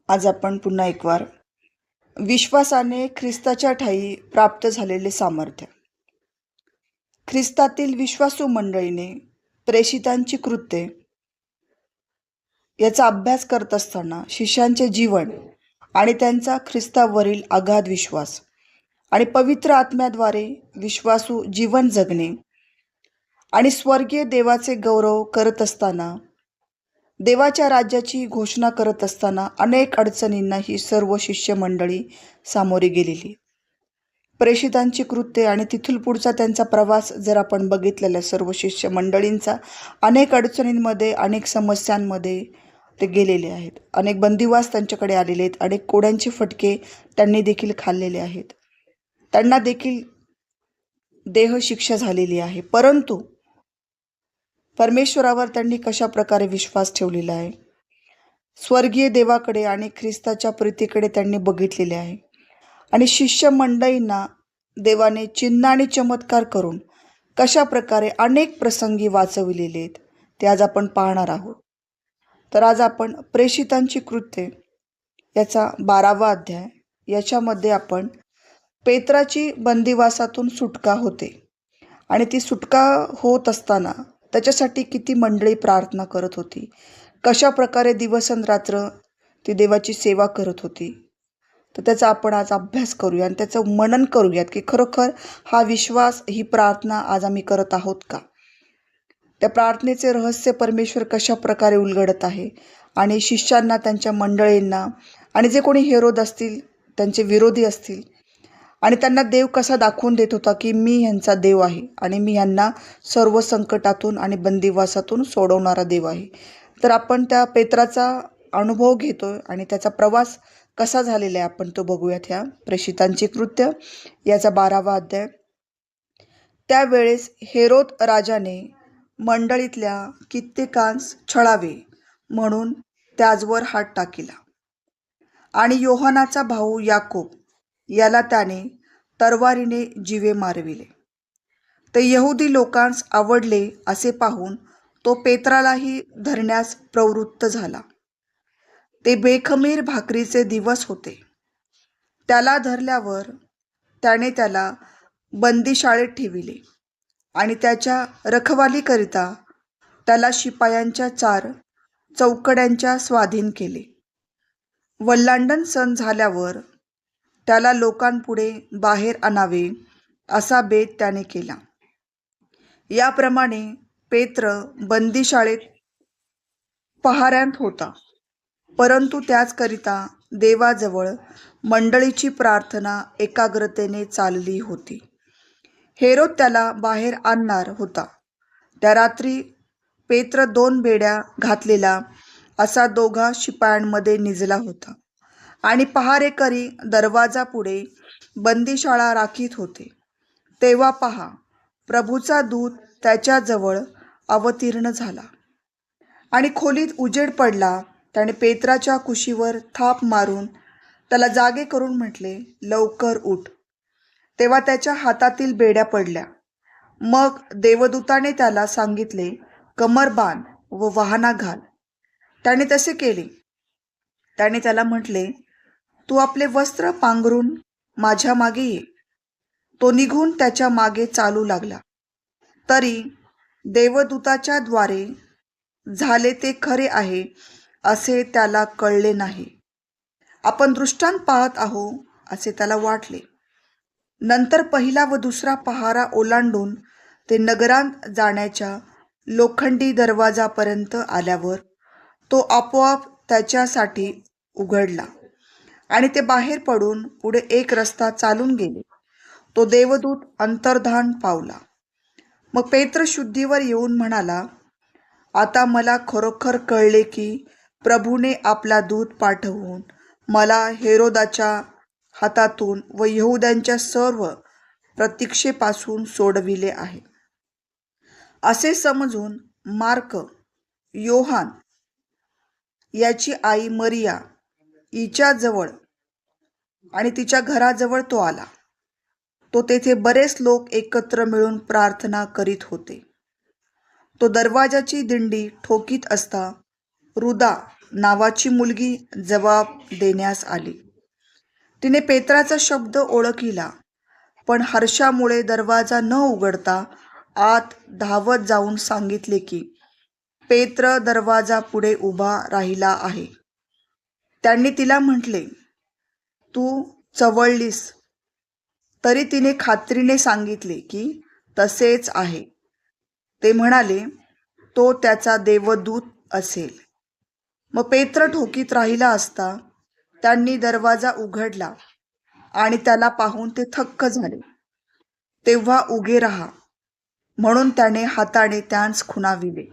आज आपण पुन्हा एक वार विश्वासाने ख्रिस्ताच्या ठायी प्राप्त झालेले सामर्थ्य. ख्रिस्तातील विश्वासू मंडळीने प्रेषितांची कृत्ये याचा अभ्यास करत असताना शिष्यांचे जीवन आणि त्यांचा ख्रिस्तावरील अगाध विश्वास आणि पवित्र आत्म्याद्वारे विश्वासू जीवन जगणे आणि स्वर्गीय देवाचे गौरव करत असताना, देवाच्या राज्याची घोषणा करत असताना अनेक अडचणींना ही सर्व शिष्य मंडळी सामोरी गेलेली. प्रेषितांची कृत्ये आणि तिथून पुढचा त्यांचा प्रवास जर आपण बघितलेला, सर्व शिष्य मंडळींचा अनेक अडचणींमध्ये, अनेक समस्यांमध्ये ते गेलेले आहेत. अनेक बंदिवास त्यांच्याकडे आलेले आहेत. अनेक कोड्यांचे फटके त्यांनी देखील खाल्लेले आहेत. त्यांना देखील देह शिक्षा झालेली आहे. परंतु परमेश्वरावर त्यांनी कशा प्रकारे विश्वास ठेवलेला आहे, स्वर्गीय देवाकडे आणि ख्रिस्ताच्या प्रीतीकडे त्यांनी बघितलेले आहे. आणि शिष्य मंडळींना देवाने चिन्ह आणि चमत्कार करून कशा प्रकारे अनेक प्रसंगी वाचविलेले आहेत ते आज आपण पाहणार आहोत. तर आज आपण प्रेषितांची कृत्ये याचा 12वा अध्याय, याच्यामध्ये आपण पेत्राची बंदिवासातून सुटका होते आणि ती सुटका होत असताना त्याच्यासाठी किती मंडळी प्रार्थना करत होती, कशा प्रकारे दिवसरात्र ती देवाची सेवा करत होती. तर त्याचा आपण आज अभ्यास करूया आणि त्याचं मनन करूयात की खरोखर हा विश्वास, ही प्रार्थना आज आम्ही करत आहोत का. त्या प्रार्थनेचे रहस्य परमेश्वर कशा प्रकारे उलगडत आहे आणि शिष्यांना, त्यांच्या मंडळींना आणि जे कोणी हेरोद असतील, त्यांचे विरोधी असतील, आणि त्यांना देव कसा दाखवून देत होता की मी ह्यांचा देव आहे आणि मी ह्यांना सर्व संकटातून आणि बंदिवासातून सोडवणारा देव आहे. तर आपण त्या पेत्राचा अनुभव घेतोय आणि त्याचा प्रवास कसा झालेला आहे आपण तो बघूयात. ह्या प्रेषितांची कृत्य याचा 12वा अध्याय. त्यावेळेस हेरोद राजाने मंडळीतल्या कित्येकांस छळावे म्हणून त्याजवर हात टाकिला आणि योहानाचा भाऊ याकोब याला त्याने तरवारीने जीवे मारविले. ते यहुदी लोकांस आवडले असे पाहून तो पेत्रालाही धरण्यास प्रवृत्त झाला. ते बेखमीर भाकरीचे दिवस होते. त्याला धरल्यावर त्याने त्याला बंदीशाळेत ठेविले आणि त्याच्या रखवालीकरिता त्याला शिपायांच्या 4 चौकड्यांच्या स्वाधीन केले. वल्हांडण सण झाल्यावर त्याला लोकांपुढे बाहेर आणावे असा बेत त्याने केला. याप्रमाणे पेत्र बंदीशाळेत पहाऱ्यांत होता, परंतु त्याचकरिता देवाजवळ मंडळीची प्रार्थना एकाग्रतेने चालली होती. हेरोद त्याला बाहेर आणणार होता. त्या रात्री पेत्र 2 बेड्या घातलेला असा 2 शिपायांमध्ये निजला होता आणि पहारेकरी दरवाजापुढे बंदीशाळा राखीत होते. तेव्हा पहा, प्रभूचा दूत त्याच्याजवळ अवतीर्ण झाला आणि खोलीत उजेड पडला. त्याने पेत्राच्या कुशीवर थाप मारून त्याला जागे करून म्हटले, लवकर उठ. तेव्हा त्याच्या हातातील बेड्या पडल्या. मग देवदूताने त्याला सांगितले, कमर बांध व वहाणा घाल. त्याने तसे केले. त्याने त्याला म्हटले, तू आपले वस्त्र पांघरून माझ्या मागे ये. तो निघून त्याच्या मागे चालू लागला. तरी देवदूताच्या द्वारे झाले ते खरे आहे असे त्याला कळले नाही. आपण दृष्टांत पाहत आहो असे त्याला वाटले. नंतर पहिला व दुसरा पहारा ओलांडून ते नगरात जाण्याच्या लोखंडी दरवाजापर्यंत आल्यावर तो आपोआप त्याच्यासाठी उघडला आणि ते बाहेर पडून पुढे एक रस्ता चालून गेले. तो देवदूत अंतर्धान पावला. मग पेत्र शुद्धीवर येऊन म्हणाला, आता मला खरोखर कळले की प्रभूने आपला दूत पाठवून मला हेरोदाच्या हातातून व यहुद्यांच्या सर्व प्रतीक्षेपासून सोडविले आहे. असे समजून मार्क, योहान याची आई मरिया हिच्याजवळ आणि तिच्या घराजवळ तो आला. तो तेथे बरेच लोक एकत्र मिळून प्रार्थना करीत होते. तो दरवाजाची दिंडी ठोकीत असता रुदा नावाची मुलगी जबाब देण्यास आली. तिने पेत्राचा शब्द ओळखला, पण हर्षामुळे दरवाजा न उघडता आत धावत जाऊन सांगितले की पेत्र दरवाजा पुढे उभा राहिला आहे. त्यांनी तिला म्हटले, तू चवळलीस. तरी तिने खात्रीने सांगितले की तसेच आहे. ते म्हणाले, तो त्याचा देवदूत असेल. मग पेत्र ठोकीत राहिला असता त्यांनी दरवाजा उघडला आणि त्याला पाहून ते थक्क झाले. तेव्हा उगे राहा म्हणून त्याने हाताने त्यांस खुणाविले.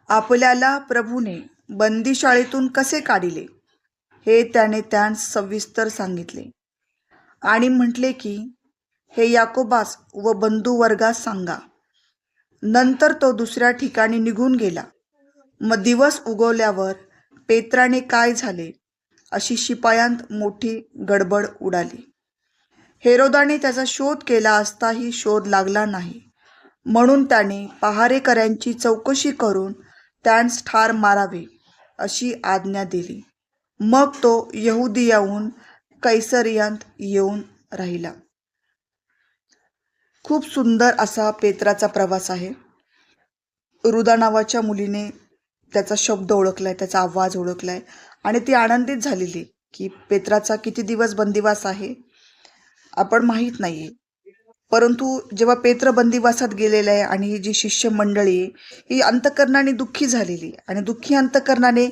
आपल्याला प्रभूने बंदीशाळेतून कसे काढिले हे त्याने त्यांस सविस्तर सांगितले आणि म्हटले की हे याकोबास व बंधुवर्गास सांगा. नंतर तो दुसऱ्या ठिकाणी निघून गेला. मग दिवस उगवल्यावर पेत्राने काय झाले अशी शिपायांत मोठी गडबड उडाली. हेरोदाने त्याचा शोध केला असताही शोध लागला नाही, म्हणून त्याने पहारेकऱ्यांची चौकशी करून त्यांस ठार मारावे अशी आज्ञा दिली. मग तो यहुदियाहून कैसरियांत येऊन राहिला. खूप सुंदर असा पेत्राचा प्रवास आहे. रुदा नावाच्या मुलीने त्याचा शब्द ओळखलाय, त्याचा आवाज ओळखलाय आणि ती आनंदित झालेली की पेत्राचा किती दिवस बंदिवास आहे आपण माहीत नाहीये. परंतु जेव्हा पेत्र बंदिवासात गेलेला आहे आणि ही जी शिष्य मंडळी ही अंतकरणाने दुःखी झालेली आणि दुःखी अंतकरणाने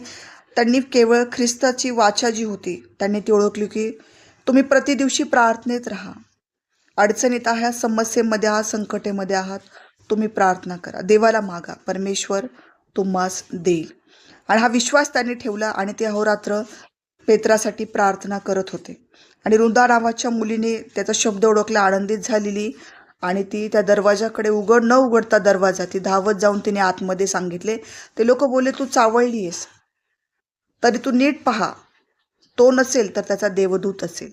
त्यांनी केवळ ख्रिस्ताची वाचा जी होती त्यांनी ती ओळखली की तुम्ही प्रतिदिवशी प्रार्थनेत राहा. अडचणीत आहात, समस्येमध्ये आहात, संकटेमध्ये आहात, तुम्ही प्रार्थना करा, देवाला मागा, परमेश्वर तुम्हास देईल. आणि हा विश्वास त्यांनी ठेवला आणि ते अहोरात्र पेत्रासाठी प्रार्थना करत होते. आणि रुदा नावाच्या मुलीने त्याचा शब्द ओळखला, आनंदित झालेली आणि ती त्या दरवाजाकडे न उघडता दरवाजा ती धावत जाऊन तिने आतमध्ये सांगितले. ते लोक बोलले, तू चावळली आहेस, तरी तू नीट पहा, तो नसेल तर त्याचा देवदूत असेल.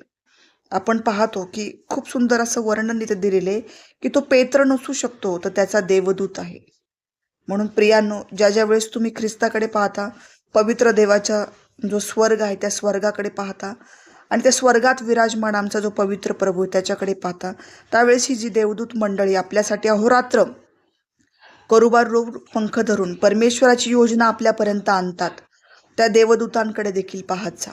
आपण पाहतो की खूप सुंदर असं वर्णन इथे दिलेले की तो पेत्र नसू शकतो तर त्याचा देवदूत आहे. म्हणून प्रियांनो, ज्या ज्या वेळेस तुम्ही ख्रिस्ताकडे पाहता, पवित्र देवाचा जो स्वर्ग आहे त्या स्वर्गाकडे पाहता आणि त्या स्वर्गात विराजमान आमचा जो पवित्र प्रभू त्याच्याकडे पाहता, त्यावेळेस ही जी देवदूत मंडळी आपल्यासाठी अहोरात्र करुबार पंख धरून परमेश्वराची योजना आपल्यापर्यंत आणतात, त्या देवदूतांकडे देखील पाहत जा.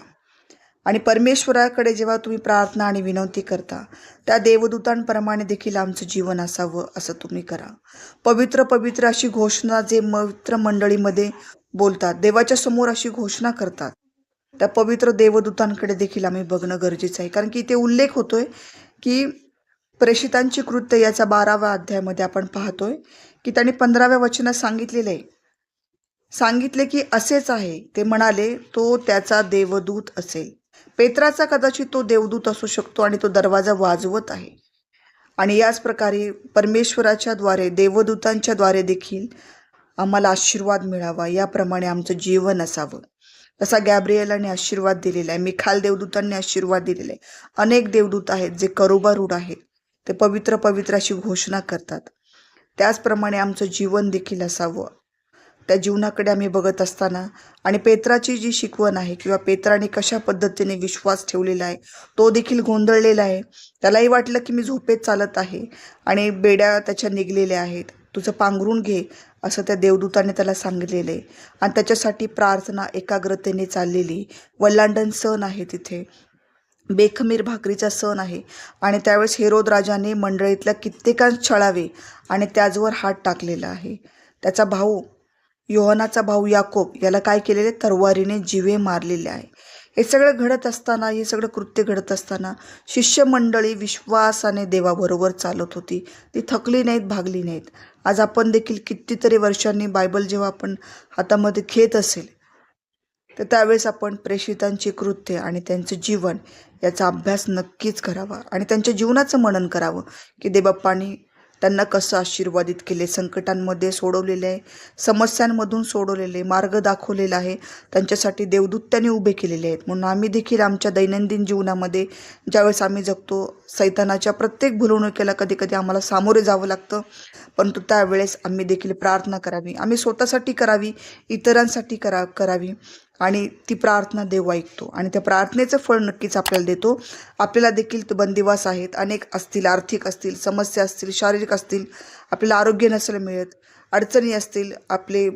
आणि परमेश्वराकडे जेव्हा तुम्ही प्रार्थना आणि विनंती करता त्या देवदूतांप्रमाणे देखील आमचं जीवन असावं असं तुम्ही करा. पवित्र पवित्र अशी घोषणा जे पवित्र मंडळीमध्ये बोलतात, देवाच्या समोर अशी घोषणा करतात, त्या पवित्र देवदूतांकडे देखील आम्ही बघणं गरजेचं आहे. कारण की इथे उल्लेख होतोय की प्रेषितांची कृत्य याचा 12व्या अध्यायामध्ये आपण पाहतोय की त्यांनी 15व्या वचनात सांगितले की असेच आहे. ते म्हणाले, तो त्याचा देवदूत असेल. पेत्राचा कदाचित तो देवदूत असू शकतो आणि तो दरवाजा वाजवत आहे. आणि याच प्रकारे परमेश्वराच्या द्वारे देवदूतांच्या द्वारे देखील आम्हाला आशीर्वाद मिळावा, याप्रमाणे आमचं जीवन असावं. तसा गॅब्रिएलाने आशीर्वाद दिलेला आहे, मिखाल देवदूतांनी आशीर्वाद दिलेला आहे. अनेक देवदूत आहेत जे करुबारूढ आहेत, ते पवित्र पवित्र अशी घोषणा करतात. त्याचप्रमाणे आमचं जीवन देखील असावं. त्या जीवनाकडे आम्ही बघत असताना आणि पेत्राची जी शिकवण आहे किंवा पेत्राने कशा पद्धतीने विश्वास ठेवलेला आहे तो देखील गोंधळलेला आहे. त्यालाही वाटलं की मी झोपेत चालत आहे आणि बेड्या त्याच्या निघलेल्या आहेत, तुझं पांघरून घे असं त्या देवदूताने त्याला सांगितलेलं आहे. आणि त्याच्यासाठी प्रार्थना एकाग्रतेने चाललेली. वल्लांडण सण आहे, तिथे बेखमीर भाकरीचा सण आहे आणि त्यावेळेस हेरोद राजाने मंडळीतल्या कित्येकांस छळावे आणि त्याचवर हात टाकलेला आहे. त्याचा भाऊ योहनाचा भाऊ याकोब याला काय केलेले, तरवारीने जीवे मारलेले आहे. हे सगळं घडत असताना, हे सगळं कृत्य घडत असताना शिष्य मंडळी विश्वासाने देवाबरोबर चालत होती. ती थकली नाहीत, भागली नाहीत. आज आपण देखील कितीतरी वर्षांनी बायबल जेव्हा आपण हातामध्ये घेत असेल तर त्यावेळेस आपण प्रेषितांची कृत्य आणि त्यांचं जीवन याचा अभ्यास नक्कीच करावा आणि त्यांच्या जीवनाचं मनन करावं की देवबाप्पांनी त्यांना कसं आशीर्वादित केले, संकटांमध्ये सोडवलेले आहे, समस्यांमधून सोडवलेले, मार्ग दाखवलेला आहे. त्यांच्यासाठी देवदूत त्यांनी उभे केलेले आहेत. म्हणून आम्ही देखील आमच्या दैनंदिन जीवनामध्ये ज्यावेळेस आम्ही जगतो, सैतानाच्या प्रत्येक भुलवणुकीला कधी कधी आम्हाला सामोरे जावं लागतं, परंतु त्यावेळेस आम्ही देखील प्रार्थना करावी. आम्ही स्वतःसाठी करावी, इतरांसाठी करावी, आणि ती प्रार्थना देव ऐकतो आणि त्या प्रार्थनेचं फळ नक्कीच आपल्याला देतो. आपल्याला देखील बंदिवास आहेत, अनेक असतील, आर्थिक असतील, समस्या असतील, शारीरिक असतील, आपल्याला आरोग्य नसेल मिळत, अडचणी असतील, आपले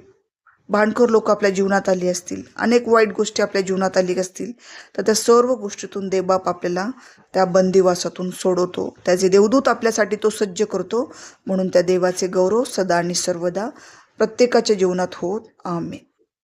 भांडखोर लोक आपल्या जीवनात आली असतील, अनेक वाईट गोष्टी आपल्या जीवनात आली असतील, तर त्या सर्व गोष्टीतून देवबाप आपल्याला त्या बंदिवासातून सोडवतो. त्याचे देवदूत आपल्यासाठी तो सज्ज करतो. म्हणून त्या देवाचे गौरव सदा आणि सर्वदा प्रत्येकाच्या जीवनात होत. आमेन.